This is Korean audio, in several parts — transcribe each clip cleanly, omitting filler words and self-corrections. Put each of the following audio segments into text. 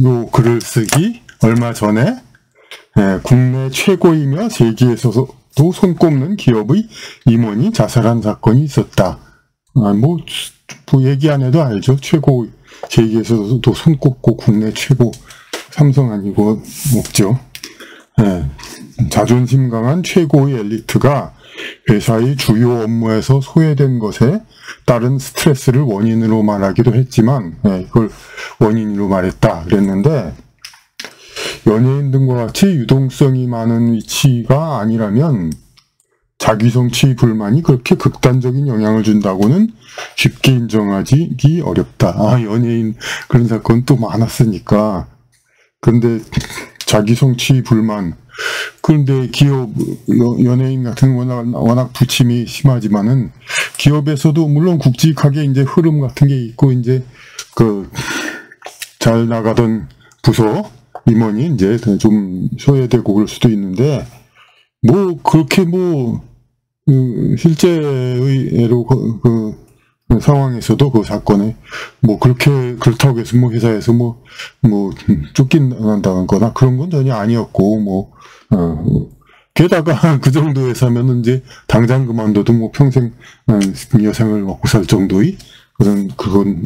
요 글을 쓰기 얼마 전에 국내 최고이며 세계에서도 손꼽는 기업의 임원이 자살한 사건이 있었다. 뭐 얘기 안 해도 알죠. 최고, 세계에서도 손꼽고 국내 최고, 삼성 아니고 없죠. 자존심 강한 최고의 엘리트가 회사의 주요 업무에서 소외된 것에 따른 스트레스를 원인으로 말하기도 했지만, 이걸 원인으로 말했다 그랬는데, 연예인 등과 같이 유동성이 많은 위치가 아니라면 자기 성취 불만이 그렇게 극단적인 영향을 준다고는 쉽게 인정하기 어렵다. 연예인 그런 사건 또 많았으니까. 근데 자기 성취 불만, 그런데 기업, 연예인 같은 워낙 부침이 심하지만은 기업에서도 물론 굵직하게 이제 흐름 같은 게 있고 이제 잘 나가던 부서 임원이 이제 좀 소외되고 그럴 수도 있는데 뭐 그렇게 실제의로 그 상황에서도 그 사건에 뭐 그렇다고 해서 뭐 회사에서 뭐 쫓긴다거나 그런 건 전혀 아니었고 게다가 그 정도 회사면은 이제 당장 그만둬도 뭐 평생 여생을 먹고 살 정도의 그건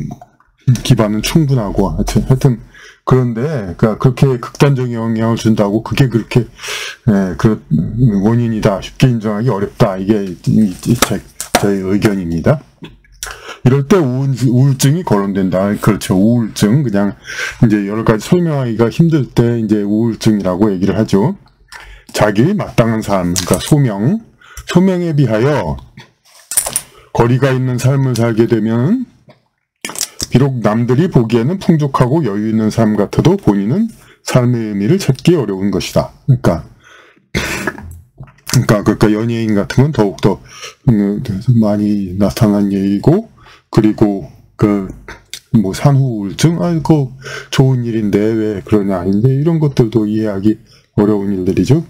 기반은 충분하고 하여튼 그런데 그러니까 그렇게 극단적인 영향을 준다고 그게 그렇게 그 원인이다 쉽게 인정하기 어렵다. 이게 저의 의견입니다. 이럴 때 우울증이 거론된다. 그렇죠. 우울증 그냥 이제 여러 가지 설명하기가 힘들 때 이제 우울증이라고 얘기를 하죠. 자기 마땅한 삶, 그러니까 소명에 비하여 거리가 있는 삶을 살게 되면 비록 남들이 보기에는 풍족하고 여유 있는 삶 같아도 본인은 삶의 의미를 찾기 어려운 것이다. 그러니까 연예인 같은 건 더욱더 많이 나타난 예이고, 그리고 산후 우울증, 그거 좋은 일인데 왜 그러냐, 이제 이런 것들도 이해하기 어려운 일들이죠.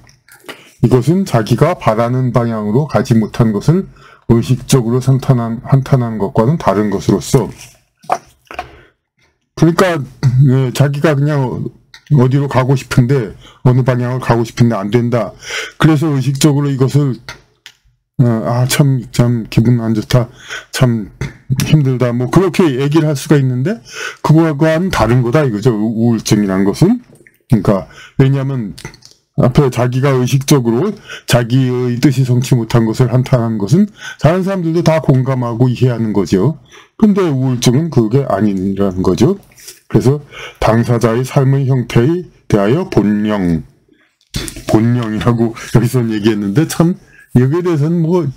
이것은 자기가 바라는 방향으로 가지 못한 것을 의식적으로 한탄한 것과는 다른 것으로서, 그러니까 자기가 그냥 어디로 가고 싶은데 어느 방향으로 가고 싶은데 안 된다. 그래서 의식적으로 이것을 참 기분 안 좋다, 참 힘들다, 뭐 그렇게 얘기를 할 수가 있는데 그거와는 다른 거다 이거죠. 우울증이란 것은. 그러니까 왜냐하면 앞에 자기가 의식적으로 자기의 뜻이 성취 못한 것을 한탄한 것은 다른 사람들도 다 공감하고 이해하는 거죠. 근데 우울증은 그게 아니라는 거죠. 그래서 당사자의 삶의 형태에 대하여 본령이라고 여기서 얘기했는데 참 여기에 대해서는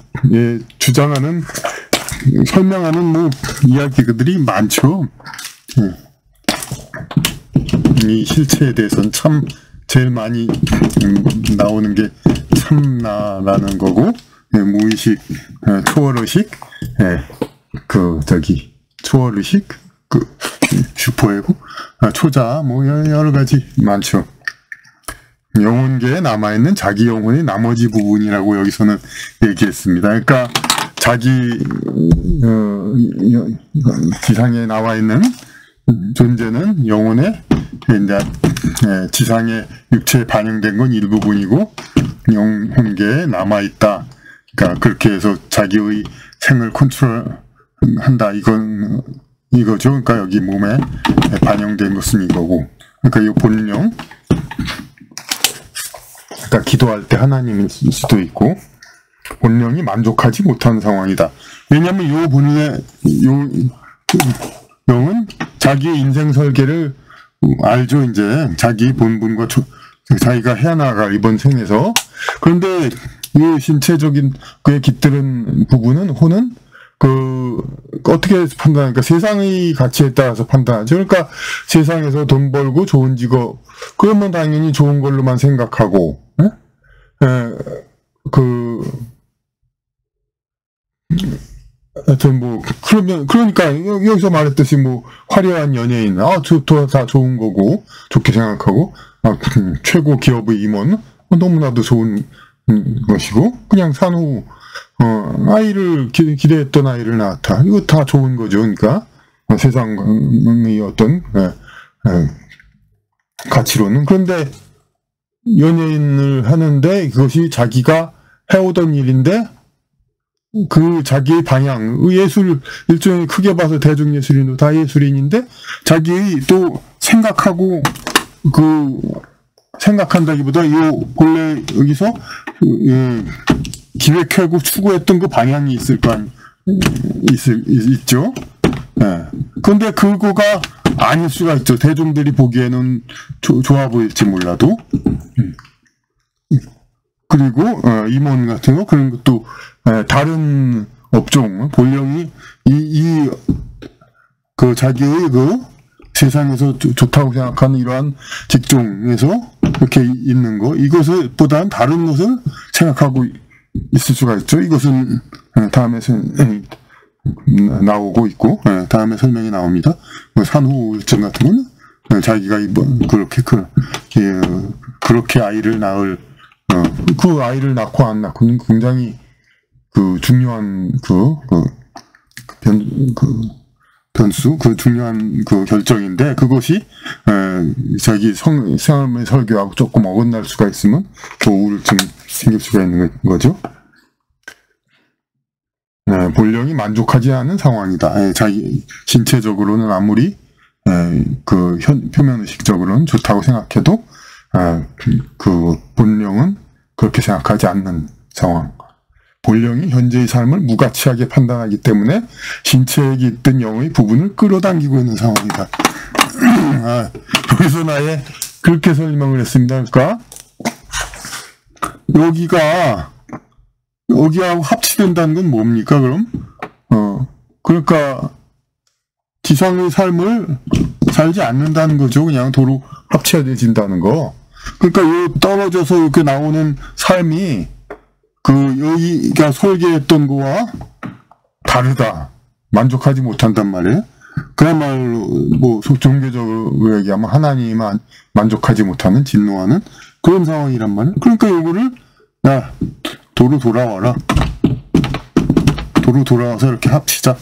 주장하는 설명하는 이야기들이 많죠. 이 실체에 대해서는 참 제일 많이 나오는 게 참나라는 거고, 무의식, 초월의식, 초월의식, 슈퍼에고, 초자, 여러 가지 많죠. 영혼계에 남아있는 자기 영혼의 나머지 부분이라고 여기서는 얘기했습니다. 그러니까 자기 지상에 나와 있는 존재는 영혼의 지상의 육체에 반영된 건 일부분이고 영혼계에 남아있다. 그러니까 그렇게 해서 자기의 생을 컨트롤한다. 이거죠. 그러니까 여기 몸에 반영된 것은 이거고. 그러니까 이 본령. 그러니까 기도할 때 하나님일 수도 있고, 본령이 만족하지 못한 상황이다. 왜냐하면 영은 자기의 인생 설계를 알죠. 이제 자기 본분과 자기가 해나갈 이번 생에서. 그런데 이 신체적인 그의 깃드는 부분은 혼은 어떻게 판단하니까 세상의 가치에 따라서 판단하죠. 그러니까 세상에서 돈 벌고 좋은 직업, 그러면 당연히 좋은 걸로만 생각하고, 하여튼 그러니까 여기서 말했듯이 화려한 연예인, 다 좋은 거고, 좋게 생각하고, 최고 기업의 임원, 너무나도 좋은 것이고, 그냥 산후, 아이를 기대했던 아이를 낳았다. 이거 다 좋은 거죠. 그러니까 세상의 어떤 가치로는. 그런데 연예인을 하는데 그것이 자기가 해오던 일인데 그 자기의 방향, 예술, 일종의 크게 봐서 대중예술인도 다 예술인인데 자기의 또 생각하고 생각한다기보다 본래 여기서 기획하고 추구했던 그 방향이 있을 거 있죠. 예. 근데 그거가 아닐 수가 있죠. 대중들이 보기에는 좋아 보일지 몰라도. 그리고 임원 같은 거 그런 것도 다른 업종 본령이 자기의 세상에서 좋다고 생각하는 이러한 직종에서 이렇게 있는 거, 이것보다는 다른 것을 생각하고 있을 수가 있죠. 이것은 다음에 나오고 있고, 다음에 설명이 나옵니다. 산후 우울증 같은 거는 자기가 그렇게 아이를 낳을 그 아이를 낳고 안 낳고는 굉장히 중요한 변수, 중요한 결정인데, 그것이 자기 삶의 설교하고 조금 어긋날 수가 있으면 우울증 생길 수가 있는 거죠. 본령이 만족하지 않은 상황이다. 자기 신체적으로는 아무리 표면의식적으로는 좋다고 생각해도 본령은 그렇게 생각하지 않는 상황. 본령이 현재의 삶을 무가치하게 판단하기 때문에 신체에 깃든 영의 부분을 끌어당기고 있는 상황이다. 여기서 그렇게 설명을 했습니다. 그러니까 여기하고 합치된다는 건 뭡니까, 그럼? 그러니까 지상의 삶을 살지 않는다는 거죠. 그냥 도로 합쳐진다는 거. 그러니까 떨어져서 이렇게 나오는 삶이 여기가 설계했던 거와 다르다. 만족하지 못한단 말이에요. 그야말로 종교적으로 얘기하면 하나님이 만족하지 못하는, 진노하는 그런 상황이란 말이에요. 그러니까 요거를 도로 돌아와라. 도로 돌아와서 이렇게 합치자.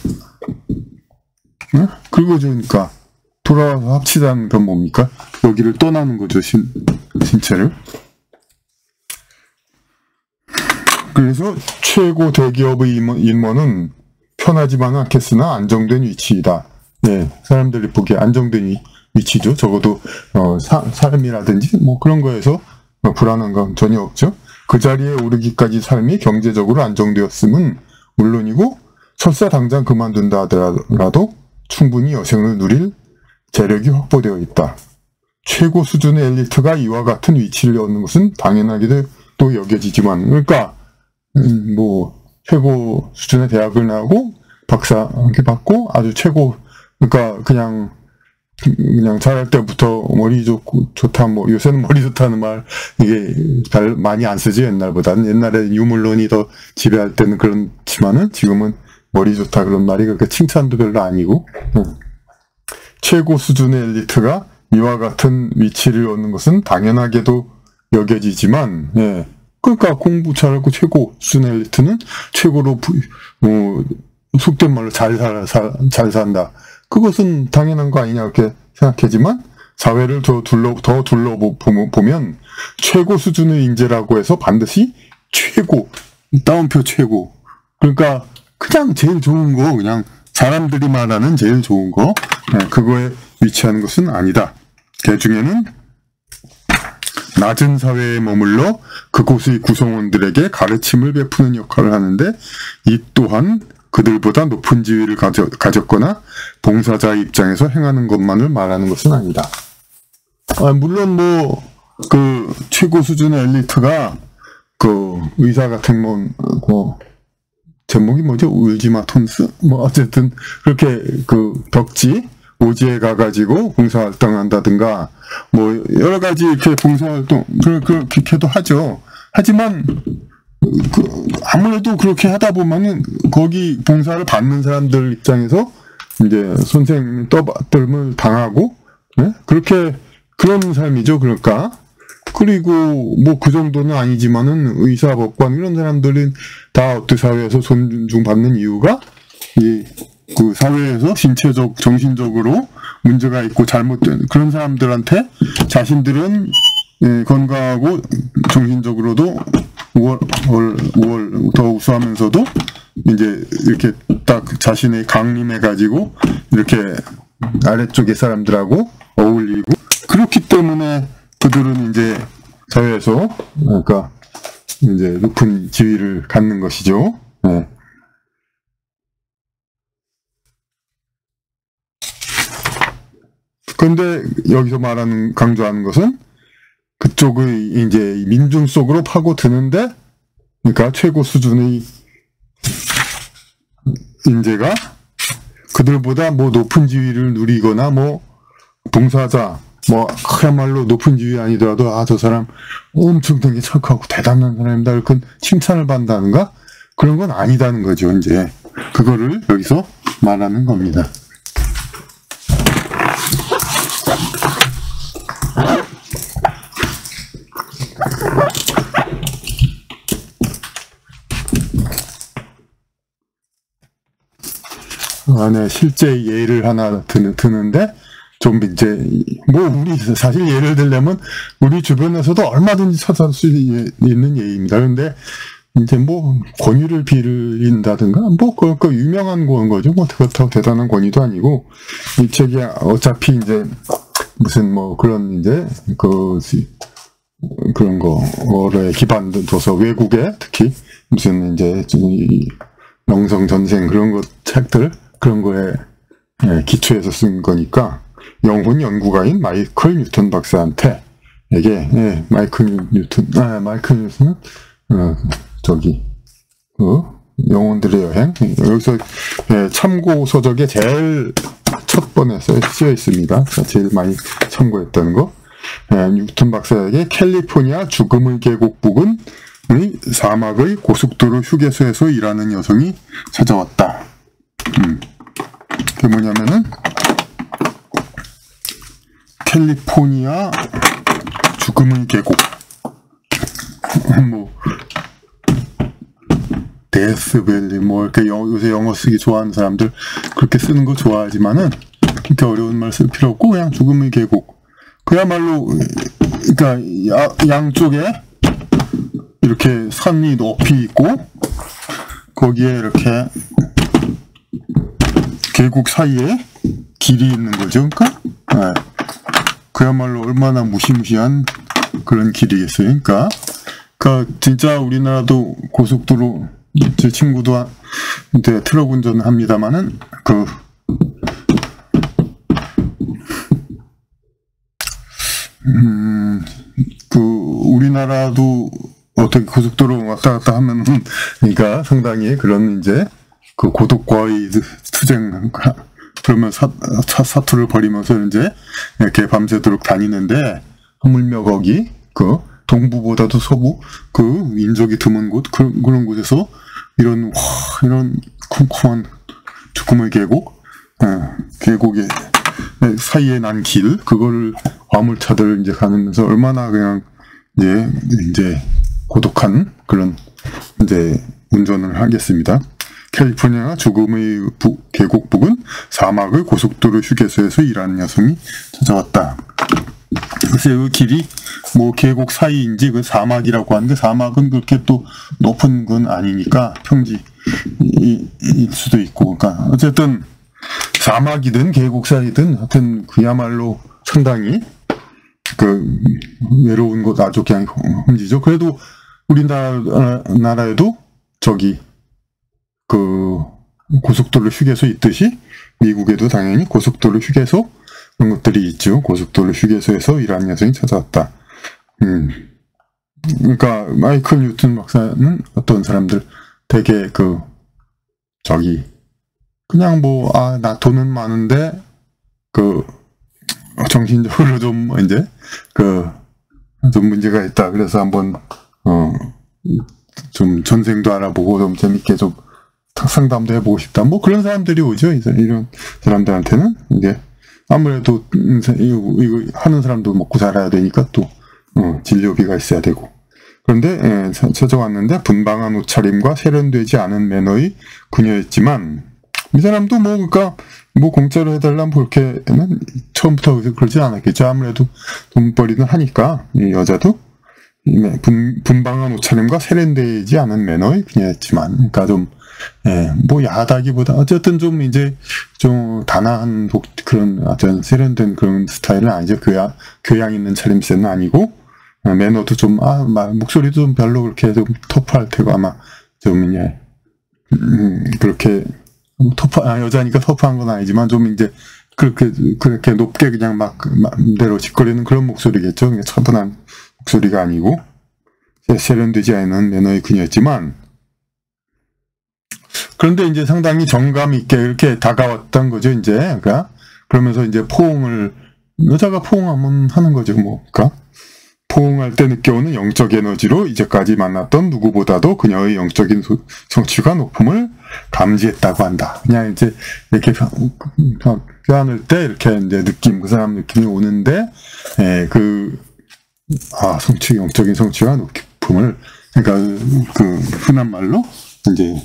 그거죠. 그러니까 돌아와서 합치자는 건 뭡니까? 여기를 떠나는 거죠. 신체를. 그래서 최고 대기업의 임원은 편하지만은 않겠으나 안정된 위치이다. 사람들이 보기에 안정된 위치죠. 적어도 삶이라든지 그런 거에서 불안한 건 전혀 없죠. 그 자리에 오르기까지 삶이 경제적으로 안정되었음은 물론이고 설사 당장 그만둔다 하더라도 충분히 여생을 누릴 재력이 확보되어 있다. 최고 수준의 엘리트가 이와 같은 위치를 얻는 것은 당연하게도 또 여겨지지만, 그러니까 최고 수준의 대학을 나오고 박사 이렇게 받고 아주 최고, 그러니까 그냥 자랄 때부터 머리 좋다, 요새는 머리 좋다는 말 이게 많이 안 쓰지. 옛날보다는. 옛날에 유물론이 더 지배할 때는 그렇지만은 지금은 머리 좋다 그런 말이 그렇게 칭찬도 별로 아니고. 최고 수준의 엘리트가 이와 같은 위치를 얻는 것은 당연하게도 여겨지지만, 그러니까 공부 잘하고 최고 수준의 엘리트는 최고로 속된 말로 잘 산다. 그것은 당연한 거 아니냐 이렇게 생각하지만, 사회를 더 둘러보면 최고 수준의 인재라고 해서 반드시 최고, 따옴표 최고, 그러니까 그냥 제일 좋은 거, 그냥 사람들이 말하는 제일 좋은 거, 그거에 위치하는 것은 아니다. 그 중에는 낮은 사회에 머물러 그곳의 구성원들에게 가르침을 베푸는 역할을 하는데, 이 또한 그들보다 높은 지위를 가졌거나 봉사자의 입장에서 행하는 것만을 말하는 것은 아니다. 물론 최고 수준의 엘리트가 의사 같은 제목이 뭐죠? 울지마 톤스? 어쨌든 그렇게 덕지 오지에 가가지고 봉사활동 한다든가 여러 가지 이렇게 봉사활동 그렇게도 하죠. 하지만 아무래도 그렇게 하다 보면은 거기 봉사를 받는 사람들 입장에서 이제 선생님 떠받들을 당하고, 그런 삶이죠. 그러니까. 그리고 그 정도는 아니지만은 의사, 법관 이런 사람들은 다 어떤 사회에서 존중받는 이유가 그 사회에서 신체적, 정신적으로 문제가 있고 잘못된 그런 사람들한테 자신들은 건강하고 정신적으로도 더 우수하면서도 이제 이렇게 딱 자신의 강림해가지고 이렇게 아래쪽의 사람들하고 어울리고 그렇기 때문에 그들은 이제 사회에서 그러니까 이제 높은 지위를 갖는 것이죠. 네. 그런데 여기서 강조하는 것은 그쪽의 이제 민중 속으로 파고드는데, 그러니까 최고 수준의 인재가 그들보다 뭐 높은 지위를 누리거나 뭐 봉사자, 뭐 그야말로 높은 지위 아니더라도 저 사람 엄청 되게 착하고 대단한 사람이다 이렇게 칭찬을 받는다는가 그런 건 아니다는 거죠. 이제 그거를 여기서 말하는 겁니다. 네, 실제 예를 하나 드는데, 좀 이제, 우리, 사실 예를 들려면, 우리 주변에서도 얼마든지 찾아볼 수 있는 예입니다. 그런데, 이제 권위를 빌린다든가, 그 유명한 거죠. 그렇다고 대단한 권위도 아니고, 이 책이 어차피 이제, 무슨 그런 이제, 그런 거에 기반둬서 외국에, 특히, 무슨 이제, 명성전생 그런 책들, 그런 거에 기초해서 쓴 거니까 영혼 연구가인 마이클 뉴턴 박사한테 마이클 뉴턴은 영혼들의 여행 여기서 참고 서적에 제일 첫 번에 쓰여 있습니다. 제일 많이 참고했다는 거. 뉴턴 박사에게 캘리포니아 죽음의 계곡 부근의 사막의 고속도로 휴게소에서 일하는 여성이 찾아왔다. 그게 뭐냐면은 캘리포니아 죽음의 계곡 데스밸리 이렇게 요새 영어 쓰기 좋아하는 사람들 그렇게 쓰는 거 좋아하지만은 그렇게 어려운 말 쓸 필요 없고 그냥 죽음의 계곡 그야말로 그러니까 양쪽에 이렇게 산이 높이 있고 거기에 이렇게 계곡 사이에 길이 있는 거죠. 그러니까 그야말로 얼마나 무시무시한 그런 길이겠어요. 그러니까 진짜 우리나라도 고속도로 제 친구도 이제 트럭 운전을 합니다만은 우리나라도 어떻게 고속도로 왔다 갔다 하면은 그러니까 상당히 그런 이제 고독과의 투쟁 그러면 사투를 벌이면서 이제 이렇게 밤새도록 다니는데 하물며 거기 동부보다도 서부 민족이 드문 곳 그런 곳에서 이런 쿰쿰한 죽음의 계곡의 사이에 난 길 그거를 화물차들 이제 가면서 얼마나 그냥 이제 고독한 그런 이제 운전을 하겠습니다. 캘리포니아 죽음의 계곡 부근 사막의 고속도로 휴게소에서 일하는 여성이 찾아왔다. 글쎄 그 길이 계곡 사이인지 사막이라고 하는데 사막은 그렇게 또 높은 건 아니니까 평지일 수도 있고 그러니까 어쨌든 사막이든 계곡 사이든 하여튼 그야말로 상당히 외로운 곳 아주 그냥 험지죠. 그래도 우리나라에도 고속도로 휴게소 있듯이 미국에도 당연히 고속도로 휴게소 그런 것들이 있죠. 고속도로 휴게소에서 일하는 여성이 찾아왔다. 그러니까 마이클 뉴턴 박사는 어떤 사람들 되게 그냥 나 돈은 많은데 정신적으로 좀 이제 좀 문제가 있다. 그래서 한번 좀 전생도 알아보고 좀 재밌게 좀 상담도 해보고 싶다. 그런 사람들이 오죠. 이런 사람들한테는 이게 아무래도 이거 하는 사람도 먹고 살아야 되니까 또 진료비가 있어야 되고. 그런데 찾아왔는데 분방한 옷차림과 세련되지 않은 매너의 그녀였지만 이 사람도 그러니까 뭐 공짜로 해달라면 그렇게는 처음부터 그러지 않았겠죠. 아무래도 돈벌이는 하니까 이 여자도 분방한 옷차림과 세련되지 않은 매너의 그녀였지만, 그러니까 좀 뭐 야하다기보다 어쨌든 좀 이제 좀 단아한 그런 어떤 세련된 그런 스타일은 아니죠. 교양 있는 차림새는 아니고, 매너도 좀 목소리도 좀 별로 그렇게 좀 터프할 테고, 아마 좀 이제 그렇게 여자니까 터프한 건 아니지만 좀 이제 그렇게 높게 그냥 마음대로 짓거리는 그런 목소리겠죠. 그냥 차분한 목소리가 아니고 세련되지 않은 매너의 그녀였지만, 그런데 이제 상당히 정감 있게 이렇게 다가왔던 거죠, 이제. 그러니까 그러면서 이제 여자가 포옹하면 하는 거죠, 뭐. 그러니까 포옹할 때 느껴오는 영적 에너지로 이제까지 만났던 누구보다도 그녀의 영적인 성취가 높음을 감지했다고 한다. 그냥 이제 이렇게 표현할 때 이렇게 이제 그 사람 느낌이 오는데, 영적인 성취가 높음을, 그러니까 그 흔한 말로 이제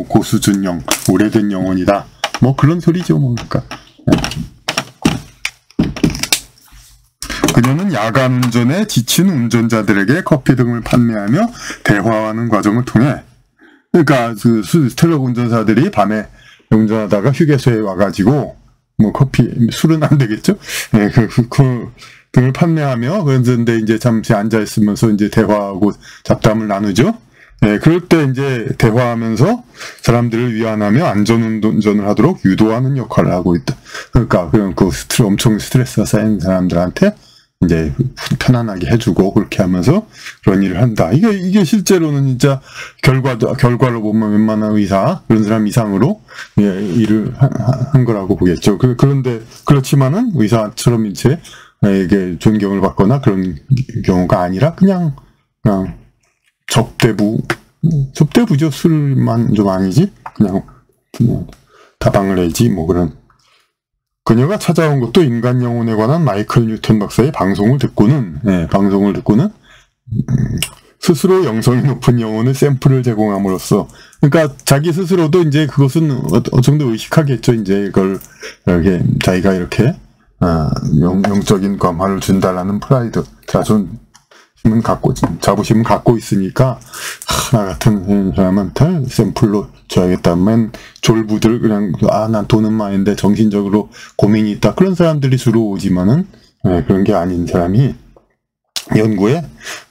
고수준영, 오래된 영혼이다. 뭐 그런 소리죠, 뭐. 그러니까. 그녀는 야간 운전에 지친 운전자들에게 커피 등을 판매하며 대화하는 과정을 통해, 그러니까 트럭 운전사들이 밤에 운전하다가 휴게소에 와가지고 뭐 술은 안 되겠죠? 그 등을 판매하며, 그런데 이제 잠시 앉아 있으면서 이제 대화하고 잡담을 나누죠. 그럴 때 이제 대화하면서 사람들을 위안하며 안전운전을 하도록 유도하는 역할을 하고 있다. 그러니까 엄청 스트레스가 쌓인 사람들한테 이제 편안하게 해주고 그렇게 하면서 그런 일을 한다. 이게 실제로는 진짜 결과로 보면 웬만한 의사, 그런 사람 이상으로 일을 한 거라고 보겠죠. 그런데 그렇지만은 의사처럼 이제 이게 존경을 받거나 그런 경우가 아니라 그냥 접대부죠. 술만 좀 아니지. 그냥 다방을 해지 뭐 그런. 그녀가 찾아온 것도 인간 영혼에 관한 마이클 뉴턴 박사의 방송을 듣고는 스스로 영성이 높은 영혼의 샘플을 제공함으로써, 그러니까 자기 스스로도 이제 그것은 어느 정도 의식하겠죠. 이제 이걸 이렇게 자기가 이렇게 영적인 감화를 준다라는 프라이드, 자부심은 갖고 있으니까 나 같은 사람한테 샘플로 줘야겠다면 졸부들 그냥 난 돈은 많은데 정신적으로 고민이 있다 그런 사람들이 주로 오지만은 그런 게 아닌 사람이 연구에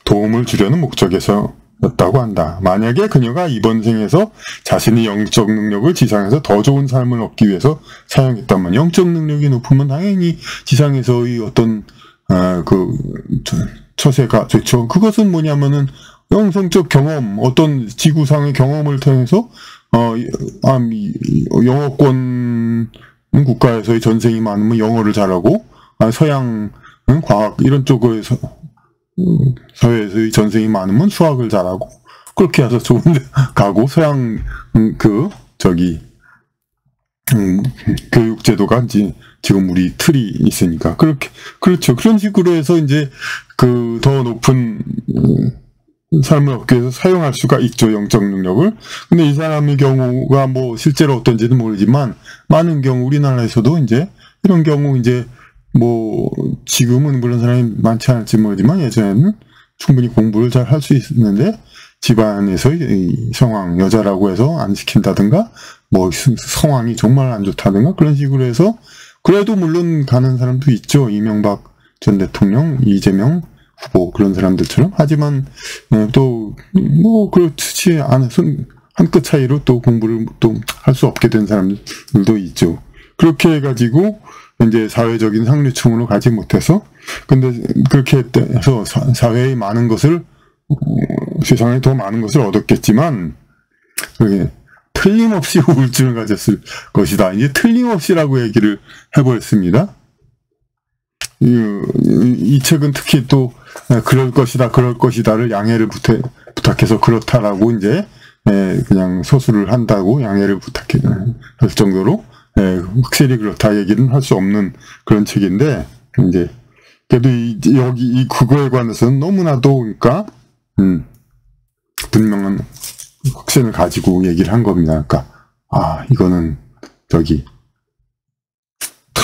도움을 주려는 목적에서였다고 한다. 만약에 그녀가 이번 생에서 자신의 영적 능력을 지상에서 더 좋은 삶을 얻기 위해서 사용했다면, 영적 능력이 높으면 당연히 지상에서의 어떤 처세가 좋죠. 그것은 뭐냐면은 영성적 경험, 어떤 지구상의 경험을 통해서 영어권 국가에서의 전생이 많으면 영어를 잘하고, 서양은 과학 이런 쪽에서 사회에서의 전생이 많으면 수학을 잘하고, 그렇게 해서 좋은데 가고, 서양 교육제도가 이제 지금 우리 틀이 있으니까 그렇죠. 그런 식으로 해서 이제 더 높은 삶을 얻기 위해서 사용할 수가 있죠, 영적 능력을. 근데 이 사람의 경우가 뭐 실제로 어떤지는 모르지만, 많은 경우 우리나라에서도 이제 이런 경우 이제 뭐 지금은 물론 사람이 많지 않을지 모르지만 예전에는 충분히 공부를 잘 할 수 있었는데 집안에서 이 성황, 여자라고 해서 안 시킨다든가 뭐 성황이 정말 안 좋다든가 그런 식으로 해서, 그래도 물론 가는 사람도 있죠. 이명박 전 대통령, 이재명 후보 그런 사람들처럼. 하지만 또 뭐 그렇지 않아서 한 끗 차이로 또 공부를 또 할 수 없게 된 사람들도 있죠. 그렇게 해가지고 이제 사회적인 상류층으로 가지 못해서, 근데 그렇게 해서 사회의 많은 것을, 세상에 더 많은 것을 얻었겠지만 그게 틀림없이 우울증을 가졌을 것이다. 이제 틀림없이라고 얘기를 해버렸습니다. 이 책은 특히 또 그럴 것이다를 양해를 부탁해서 그렇다라고 이제 그냥 소수를 한다고 양해를 부탁할 정도로 확실히 그렇다 얘기는 할 수 없는 그런 책인데, 이제 그래도 여기 그거에 관해서는 너무나도 그러니까 분명한 확신을 가지고 얘기를 한 겁니다. 그러니까 이거는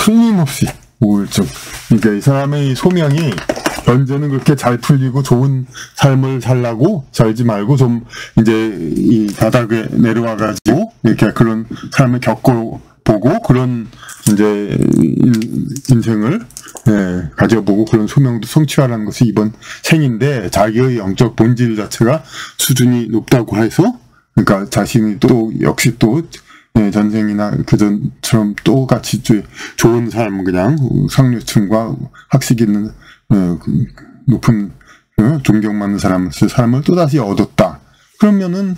틀림없이 우울증. 그러니까 이 사람의 소명이 현재는 그렇게 잘 풀리고 좋은 삶을 살지 말고 좀 이제 이 바닥에 내려와가지고 이렇게 그런 삶을 겪어보고 그런 이제 인생을 가져보고 그런 소명도 성취하라는 것이 이번 생인데, 자기의 영적 본질 자체가 수준이 높다고 해서, 그러니까 자신이 또 역시 또 전생이나 그전처럼 똑같이 좋은 삶, 그냥 상류층과 학식 있는 높은 존경받는 사람의 삶을 또다시 얻었다. 그러면은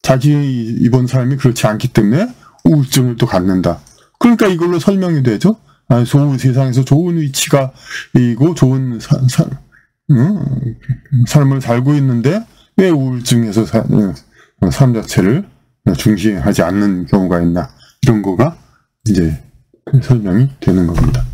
자기 이번 삶이 그렇지 않기 때문에 우울증을 또 갖는다. 그러니까 이걸로 설명이 되죠. 세상에서 좋은 위치가 이고 좋은 삶을 살고 있는데 왜 우울증에서 삶 자체를 중시하지 않는 경우가 있나, 이런 거가 이제 설명이 되는 겁니다.